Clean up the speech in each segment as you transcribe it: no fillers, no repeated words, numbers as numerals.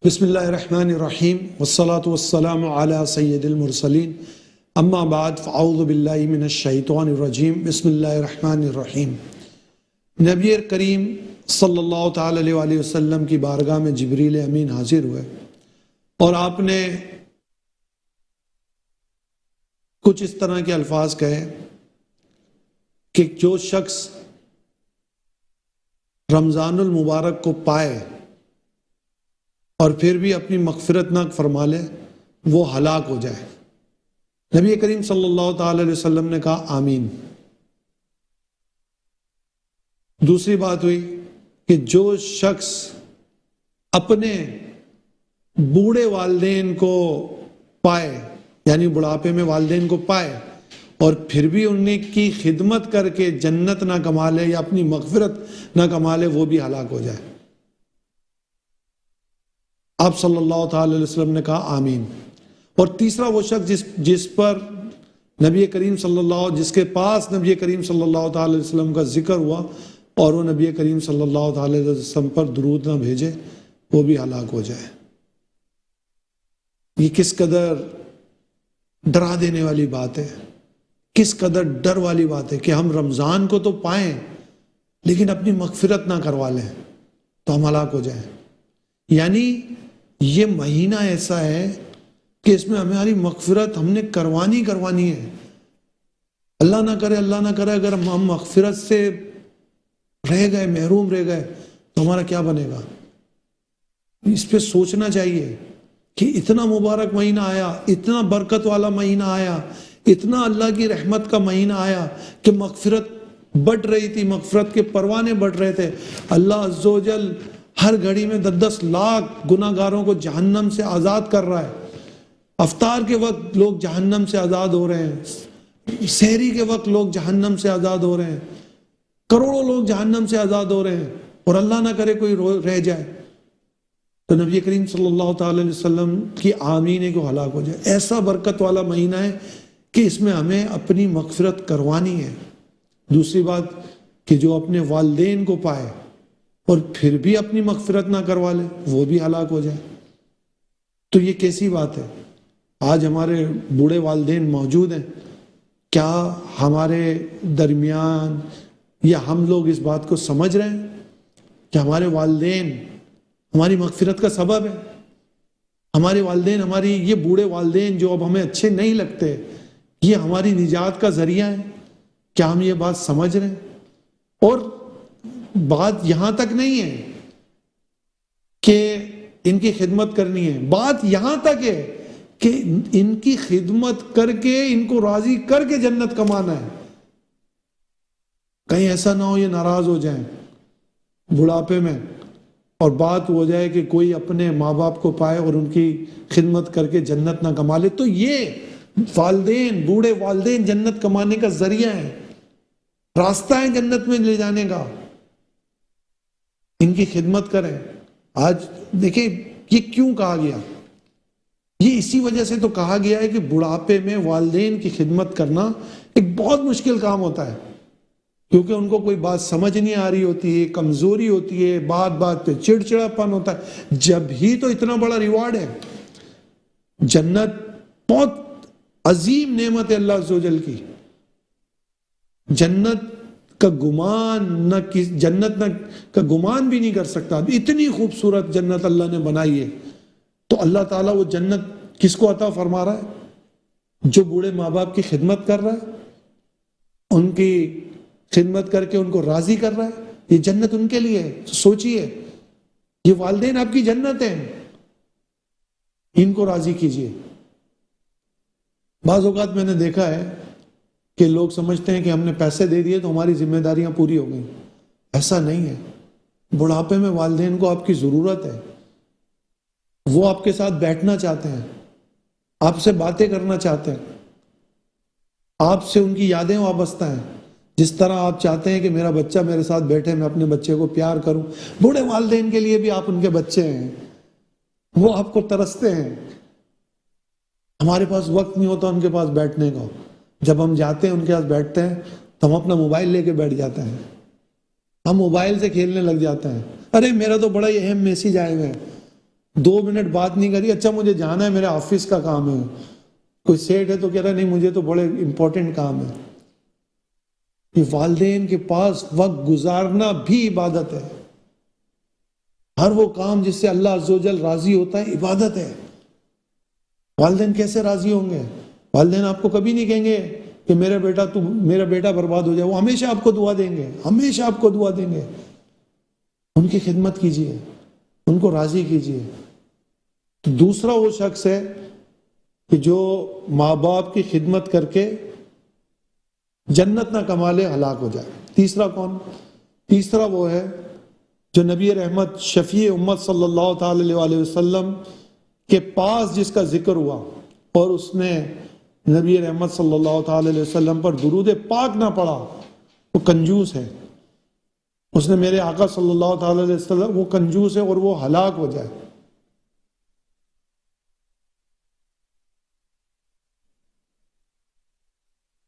بسم اللہ الرحمن الرحیم والصلاة والسلام علی سید المرسلین اما بعد فاعوذ باللہ من الشیطان الرجیم بسم اللہ الرحمن الرحیم۔ نبی کریم صلی اللہ تعالی علیہ وآلہ وسلم کی بارگاہ میں جبریل امین حاضر ہوئے اور آپ نے کچھ اس طرح کے الفاظ کہے کہ جو شخص رمضان المبارک کو پائے اور پھر بھی اپنی مغفرت نہ فرما لے وہ ہلاک ہو جائے۔ نبی کریم صلی اللہ تعالی علیہ وسلم نے کہا آمین۔ دوسری بات ہوئی کہ جو شخص اپنے بوڑھے والدین کو پائے، یعنی بڑھاپے میں والدین کو پائے اور پھر بھی ان کی خدمت کر کے جنت نہ کما لے یا اپنی مغفرت نہ کما لے وہ بھی ہلاک ہو جائے۔ آپ صلی اللہ تعالی علیہ وسلم نے کہا آمین۔ اور تیسرا وہ شخص جس پر جس کے پاس نبی کریم صلی اللہ تعالی علیہ وسلم کا ذکر ہوا اور وہ نبی کریم صلی اللہ تعالی علیہ وسلم پر درود نہ بھیجے وہ بھی ہلاک ہو جائے۔ یہ کس قدر ڈرا دینے والی بات ہے، کس قدر ڈر والی بات ہے کہ ہم رمضان کو تو پائیں لیکن اپنی مغفرت نہ کروا لیں تو ہم ہلاک ہو جائیں۔ یعنی یہ مہینہ ایسا ہے کہ اس میں ہماری مغفرت ہم نے کروانی ہے۔ اللہ نہ کرے اگر ہم مغفرت سے رہ گئے، محروم رہ گئے تو ہمارا کیا بنے گا؟ اس پہ سوچنا چاہیے کہ اتنا مبارک مہینہ آیا، اتنا برکت والا مہینہ آیا، اتنا اللہ کی رحمت کا مہینہ آیا کہ مغفرت بڑھ رہی تھی، مغفرت کے پروانے بڑھ رہے تھے۔ اللہ عز و جل ہر گھڑی میں 10 لاکھ گناہ گاروں کو جہنم سے آزاد کر رہا ہے۔ افطار کے وقت لوگ جہنم سے آزاد ہو رہے ہیں، سحری کے وقت لوگ جہنم سے آزاد ہو رہے ہیں، کروڑوں لوگ جہنم سے آزاد ہو رہے ہیں، اور اللہ نہ کرے کوئی رہ جائے تو نبی کریم صلی اللہ تعالی علیہ وسلم کی آمین ہے کہ وہ ہلاک ہو جائے۔ ایسا برکت والا مہینہ ہے کہ اس میں ہمیں اپنی مغفرت کروانی ہے۔ دوسری بات کہ جو اپنے والدین کو پائے اور پھر بھی اپنی مغفرت نہ کروا لے وہ بھی ہلاک ہو جائے، تو یہ کیسی بات ہے؟ آج ہمارے بوڑھے والدین موجود ہیں، کیا ہمارے درمیان یا ہم لوگ اس بات کو سمجھ رہے ہیں کہ ہمارے والدین ہماری مغفرت کا سبب ہے؟ ہمارے والدین، ہماری یہ بوڑھے والدین جو اب ہمیں اچھے نہیں لگتے، یہ ہماری نجات کا ذریعہ ہے؟ کیا ہم یہ بات سمجھ رہے ہیں؟ اور بات یہاں تک نہیں ہے کہ ان کی خدمت کرنی ہے، بات یہاں تک ہے کہ ان کی خدمت کر کے ان کو راضی کر کے جنت کمانا ہے۔ کہیں ایسا نہ ہو یہ ناراض ہو جائیں بڑھاپے میں اور بات ہو جائے کہ کوئی اپنے ماں باپ کو پائے اور ان کی خدمت کر کے جنت نہ کما لے۔ تو یہ والدین، بوڑھے والدین جنت کمانے کا ذریعہ ہے، راستہ ہے جنت میں لے جانے کا۔ ان کی خدمت کریں۔ آج دیکھیں یہ کیوں کہا گیا؟ یہ اسی وجہ سے تو کہا گیا ہے کہ بڑھاپے میں والدین کی خدمت کرنا ایک بہت مشکل کام ہوتا ہے، کیونکہ ان کو کوئی بات سمجھ نہیں آ رہی ہوتی ہے، کمزوری ہوتی ہے، بات پہ چڑچڑاپن ہوتا ہے۔ جب ہی تو اتنا بڑا ریوارڈ ہے، جنت بہت عظیم نعمت ہے اللہ عز و جل کی۔ جنت کا گمان بھی نہیں کر سکتا، اتنی خوبصورت جنت اللہ نے بنائی ہے۔ تو اللہ تعالیٰ وہ جنت کس کو عطا فرما رہا ہے؟ جو بوڑھے ماں باپ کی خدمت کر رہا ہے، ان کی خدمت کر کے ان کو راضی کر رہا ہے، یہ جنت ان کے لیے ہے۔ سوچئے، یہ والدین آپ کی جنت ہیں، ان کو راضی کیجئے۔ بعض اوقات میں نے دیکھا ہے کہ لوگ سمجھتے ہیں کہ ہم نے پیسے دے دیے تو ہماری ذمہ داریاں پوری ہو گئیں۔ ایسا نہیں ہے۔ بڑھاپے میں والدین کو آپ کی ضرورت ہے، وہ آپ کے ساتھ بیٹھنا چاہتے ہیں، آپ سے باتیں کرنا چاہتے ہیں، آپ سے ان کی یادیں وابستہ ہیں۔ جس طرح آپ چاہتے ہیں کہ میرا بچہ میرے ساتھ بیٹھے، میں اپنے بچے کو پیار کروں، بوڑھے والدین کے لیے بھی آپ ان کے بچے ہیں، وہ آپ کو ترستے ہیں۔ ہمارے پاس وقت نہیں ہوتا ان کے پاس بیٹھنے کا، جب ہم جاتے ہیں ان کے پاس بیٹھتے ہیں تو ہم اپنا موبائل لے کے بیٹھ جاتے ہیں، ہم موبائل سے کھیلنے لگ جاتے ہیں۔ ارے میرا تو بڑا ہی اہم میسج آئے ہوئے ہیں، 2 منٹ بات نہیں کری، اچھا مجھے جانا ہے، میرے آفس کا کام ہے، کوئی سیٹ ہے تو کہہ رہا نہیں مجھے تو بڑے امپورٹنٹ کام ہے۔ یہ والدین کے پاس وقت گزارنا بھی عبادت ہے۔ ہر وہ کام جس سے اللہ عز و جل راضی ہوتا ہے عبادت ہے۔ والدین کیسے راضی ہوں گے؟ والدین آپ کو کبھی نہیں کہیں گے کہ میرا بیٹا برباد ہو جائے، وہ ہمیشہ آپ کو دعا دیں گے، ہمیشہ آپ کو دعا دیں گے۔ ان کی خدمت کیجیے، ان کو راضی کیجیے۔ دوسرا وہ شخص ہے کہ جو ماں باپ کی خدمت کر کے جنت نہ کما لے، ہلاک ہو جائے۔ تیسرا کون؟ تیسرا وہ ہے جو نبی رحمت شفیع امت صلی اللہ تعالی علیہ وسلم کے پاس جس کا ذکر ہوا اور اس نے نبی رحمت صلی اللہ تعالی علیہ وسلم پر درود پاک نہ پڑھا، وہ کنجوس ہے۔ اس نے میرے آقا صلی اللہ تعالی علیہ وسلم، وہ کنجوس ہے اور وہ ہلاک ہو جائے۔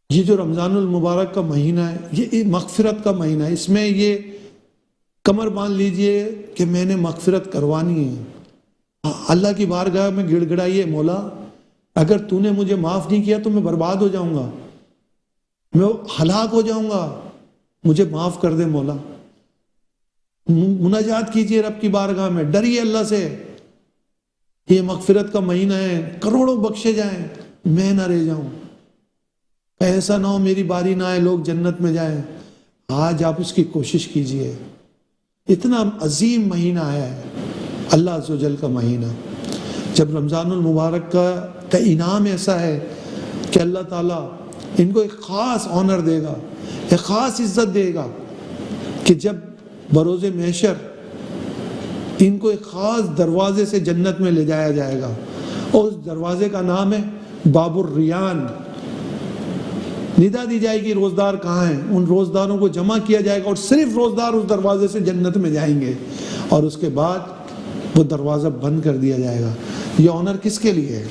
یہ جو رمضان المبارک کا مہینہ ہے، یہ مغفرت کا مہینہ ہے۔ اس میں یہ کمر باندھ لیجئے کہ میں نے مغفرت کروانی ہے۔ اللہ کی بارگاہ میں گڑ گڑائیے، مولا اگر تو نے مجھے معاف نہیں کیا تو میں برباد ہو جاؤں گا، میں ہلاک ہو جاؤں گا، مجھے معاف کر دے مولا۔ مناجات کیجئے رب کی بارگاہ میں، ڈریے اللہ سے۔ یہ مغفرت کا مہینہ ہے، کروڑوں بخشے جائیں، میں نہ رہ جاؤں۔ ایسا نہ ہو میری باری نہ آئے لوگ جنت میں جائیں۔ آج آپ اس کی کوشش کیجئے۔ اتنا عظیم مہینہ آیا ہے، اللہ عز و جل کا مہینہ۔ جب رمضان المبارک کا انعام ایسا ہے کہ اللہ تعالیٰ ان کو ایک خاص آنر دے گا، ایک خاص عزت دے گا کہ جب بروز محشر ان کو ایک خاص دروازے سے جنت میں لے جایا جائے گا، اور اس دروازے کا نام ہے باب الریان۔ ندا دی جائے گی روزدار کہاں ہیں، ان روزداروں کو جمع کیا جائے گا اور صرف روزدار اس دروازے سے جنت میں جائیں گے، اور اس کے بعد وہ دروازہ بند کر دیا جائے گا۔ یہ آنر کس کے لیے ہے؟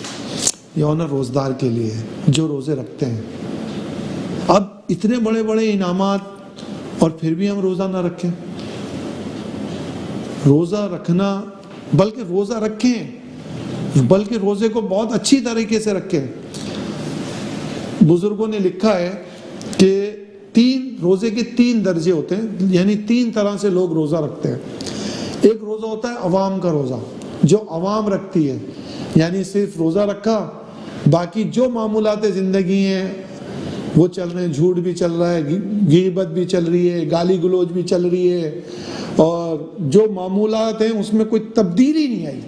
یہ آنر روزدار کے لیے ہے جو روزے رکھتے ہیں۔ اب اتنے بڑے بڑے انعامات اور پھر بھی ہم روزہ نہ رکھیں۔ روزہ رکھنا، بلکہ روزہ رکھیں، بلکہ روزے کو بہت اچھی طریقے سے رکھیں۔ بزرگوں نے لکھا ہے کہ روزے کے 3 درجے ہوتے ہیں، یعنی 3 طرح سے لوگ روزہ رکھتے ہیں۔ ایک روزہ ہوتا ہے عوام کا روزہ، جو عوام رکھتی ہے، یعنی صرف روزہ رکھا، باقی جو معمولات زندگی ہیں وہ چل رہے ہیں، جھوٹ بھی چل رہا ہے، غیبت بھی چل رہی ہے، گالی گلوچ بھی چل رہی ہے، اور جو معمولات ہیں اس میں کوئی تبدیلی نہیں آئی۔